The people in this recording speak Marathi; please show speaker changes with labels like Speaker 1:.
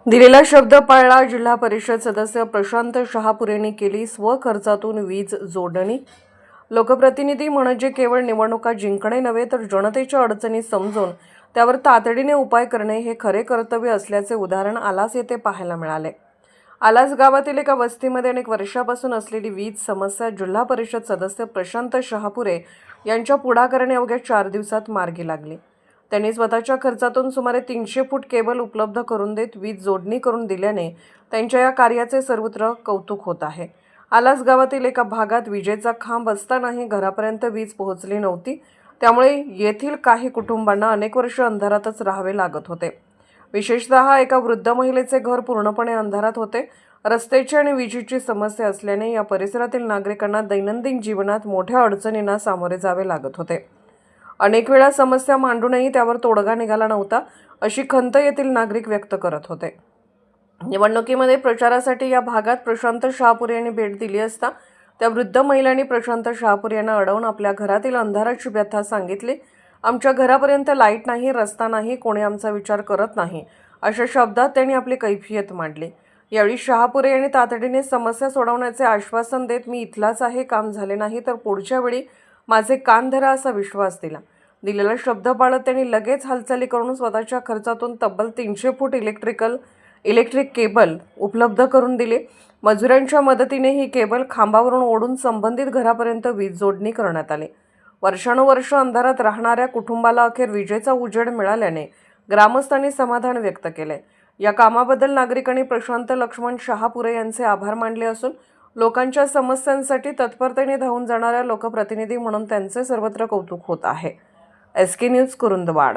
Speaker 1: दिलेला शब्द पाळला. जिल्हा परिषद सदस्य प्रशांत शहापुरेंनी केली स्वखर्चातून वीज जोडणी. लोकप्रतिनिधी म्हणजे केवळ निवडणुका जिंकणे नव्हे तर जनतेच्या अडचणी समजून त्यावर तातडीने उपाय करणे हे खरे कर्तव्य असल्याचे उदाहरण आलास येथे पाहायला मिळाले. आलास गावातील एका वस्तीमध्ये अनेक वर्षापासून असलेली वीज समस्या जिल्हा परिषद सदस्य प्रशांत शहापुरे यांच्या पुढाकाराने अवघ्या 4 दिवसात मार्गी लागली. त्यांनी स्वतःच्या खर्चातून सुमारे 300 फूट केबल उपलब्ध करून देत वीज जोडणी करून दिल्याने त्यांच्या या कार्याचे सर्वत्र कौतुक होत आहे. आलास गावातील एका भागात विजेचा खांब असतानाही घरापर्यंत वीज पोहोचली नव्हती. त्यामुळे येथील काही कुटुंबांना अनेक वर्ष अंधारातच राहावे लागत होते. विशेषतः एका वृद्ध महिलेचे घर पूर्णपणे अंधारात होते. रस्त्याची आणि विजेची समस्या असल्याने या परिसरातील नागरिकांना दैनंदिन जीवनात मोठ्या अडचणींना सामोरे जावे लागत होते. अनेक वेळा समस्या मांडूनही त्यावर तोडगा निघाला नव्हता, अशी खंत येथील नागरिक व्यक्त करत होते. निवडणुकीमध्ये प्रचारासाठी या भागात प्रशांत शहापुरे यांनी भेट दिली असता त्या वृद्ध महिलांनी प्रशांत शहापुरे यांना अडवून आपल्या घरातील अंधाराची व्यथा सांगितली. आमच्या घरापर्यंत लाईट नाही, रस्ता नाही, कोणी आमचा विचार करत नाही, अशा शब्दात त्यांनी आपली कैफियत मांडली. यावेळी शहापुरे यांनी तातडीने समस्या सोडवण्याचे आश्वासन देत मी इथलाच आहे, काम झाले नाही तर पुढच्या वेळी माझे कान धरा असा विश्वास दिला. दिलेला शब्द पाळत त्यांनी लगेच हालचाली करून स्वतःच्या खर्चातून तब्बल 300 फूट इलेक्ट्रिक केबल उपलब्ध करून दिले. मजुरांच्या मदतीने ही केबल खांबावरून ओढून संबंधित घरापर्यंत वीज जोडणी करण्यात आली. वर्षानुवर्ष अंधारात राहणाऱ्या कुटुंबाला अखेर विजेचा उजेड मिळाल्याने ग्रामस्थांनी समाधान व्यक्त केले. या कामाबद्दल नागरिकांनी प्रशांत लक्ष्मण शहापुरे यांचे आभार मानले असून लोकांच्या समस्यांसाठी तत्परतेने धावून जाणाऱ्या लोकप्रतिनिधी म्हणून त्यांचे सर्वत्र कौतुक होत आहे. SK news Kurundwad.